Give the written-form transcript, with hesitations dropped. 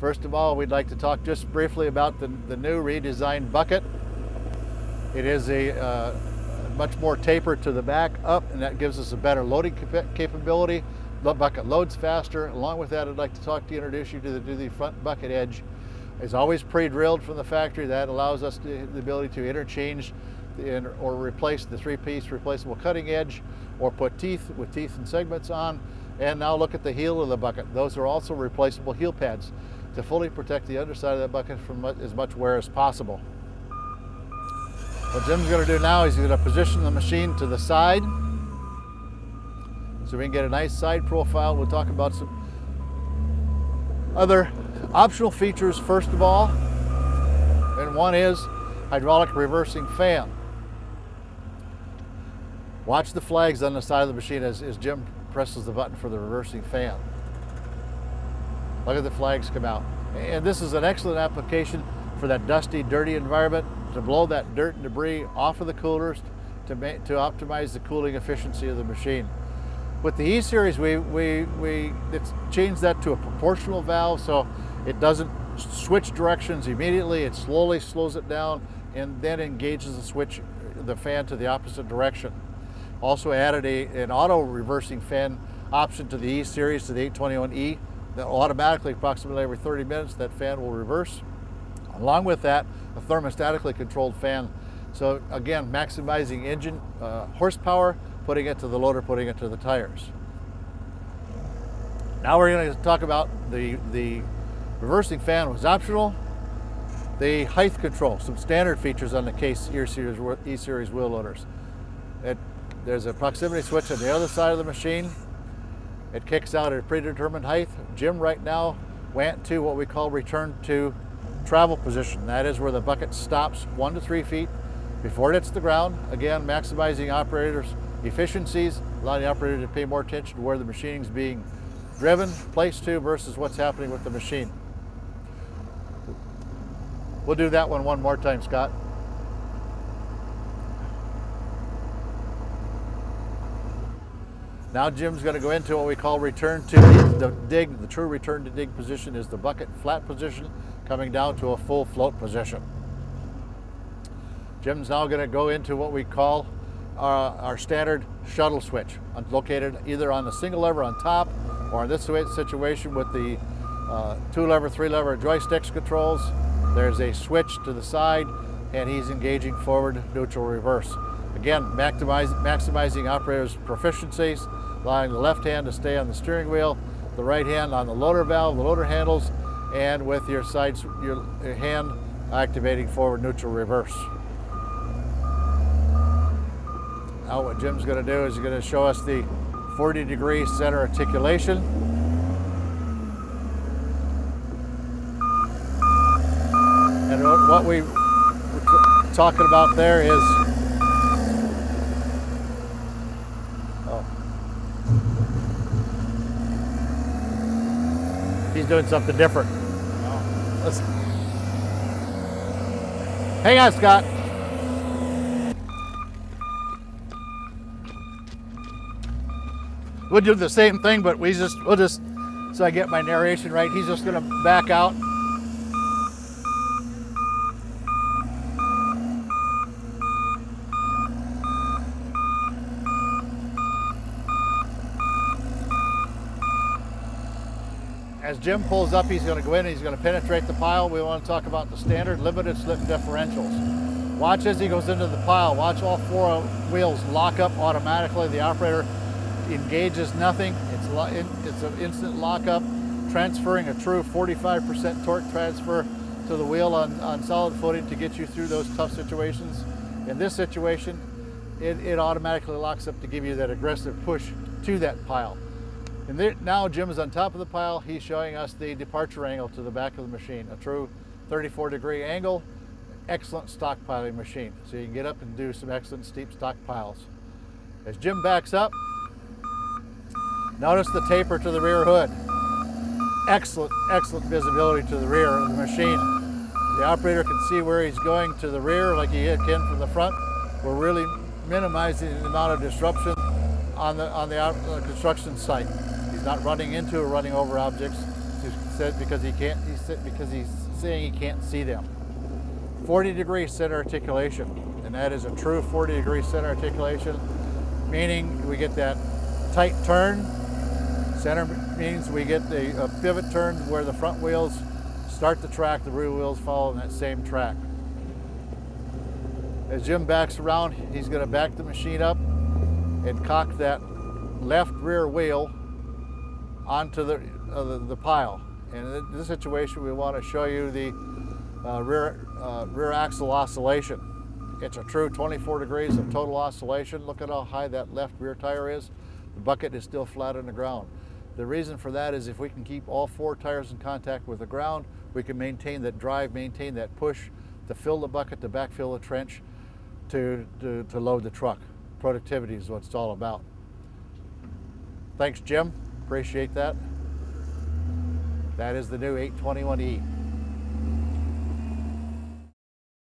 First of all, we'd like to talk just briefly about the new redesigned bucket. It is a much more tapered to the back up, and that gives us a better loading capability. The bucket loads faster. Along with that, I'd like to introduce you to the front bucket edge. It's always pre-drilled from the factory. That allows us the ability to interchange or replace the three-piece replaceable cutting edge, or put teeth and segments on. And now look at the heel of the bucket. Those are also replaceable heel pads to fully protect the underside of the bucket from as much wear as possible. What Jim's going to do now is he's going to position the machine to the side so we can get a nice side profile. We'll talk about some other optional features first of all, and one is hydraulic reversing fan. Watch the flags on the side of the machine as Jim presses the button for the reversing fan. Look at the flags come out. And this is an excellent application for that dusty, dirty environment, to blow that dirt and debris off of the coolers to optimize the cooling efficiency of the machine. With the E-Series, it's changed that to a proportional valve, so it doesn't switch directions immediately. It slowly slows it down and then engages the fan to the opposite direction. Also added an auto reversing fan option to the E-Series, to the 821E, that automatically, approximately every 30 minutes, that fan will reverse. Along with that, a thermostatically controlled fan. So again, maximizing engine horsepower, putting it to the loader, putting it to the tires. Now we're going to talk about the reversing fan was optional. The height control, some standard features on the case E-Series wheel loaders. There's a proximity switch on the other side of the machine. It kicks out at a predetermined height. Jim right now went to what we call return to travel position. That is where the bucket stops 1 to 3 feet before it hits the ground. Again, maximizing operators' efficiencies, allowing the operator to pay more attention to where the machine is being driven, placed to, versus what's happening with the machine. We'll do that one more time, Scott. Now Jim's going to go into what we call return to the dig. The true return to dig position is the bucket flat position, coming down to a full float position. Jim's now going to go into what we call our standard shuttle switch, located either on the single lever on top, or in this situation with the 2-lever, 3-lever joysticks controls. There's a switch to the side, and he's engaging forward, neutral, reverse. Again, maximizing operators' proficiencies, allowing the left hand to stay on the steering wheel, the right hand on the loader valve, the loader handles, and with your hand activating forward, neutral, reverse. Now what Jim's going to do is he's going to show us the 40-degree center articulation. And what we were talking about there is he's doing something different. Let's hang on, Scott. We'll do the same thing, but we'll just, so I get my narration right, he's just going to back out. As Jim pulls up, he's going to go in and he's going to penetrate the pile. We want to talk about the standard limited slip differentials. Watch as he goes into the pile. Watch all 4 wheels lock up automatically. The operator engages nothing. It's an instant lockup, transferring a true 45% torque transfer to the wheel on solid footing to get you through those tough situations. In this situation, it automatically locks up to give you that aggressive push to that pile. And now Jim is on top of the pile. He's showing us the departure angle to the back of the machine, a true 34-degree angle. Excellent stockpiling machine. So you can get up and do some excellent steep stockpiles. As Jim backs up, notice the taper to the rear hood. Excellent, excellent visibility to the rear of the machine. The operator can see where he's going to the rear like he can from the front. We're really minimizing the amount of disruption on the construction site. He's not running into or running over objects. He said because he's saying he can't see them. 40-degree center articulation, and that is a true 40-degree center articulation, meaning we get that tight turn. Center means we get a pivot turn where the front wheels start the track, the rear wheels follow in that same track. As Jim backs around, he's going to back the machine up and cock that left rear wheel onto the pile. And in this situation, we want to show you the rear axle oscillation. It's a true 24 degrees of total oscillation. Look at how high that left rear tire is. The bucket is still flat on the ground. The reason for that is if we can keep all 4 tires in contact with the ground, we can maintain that drive, maintain that push to fill the bucket, to backfill the trench, to load the truck. Productivity is what it's all about. Thanks, Jim. Appreciate that. That is the new 821E.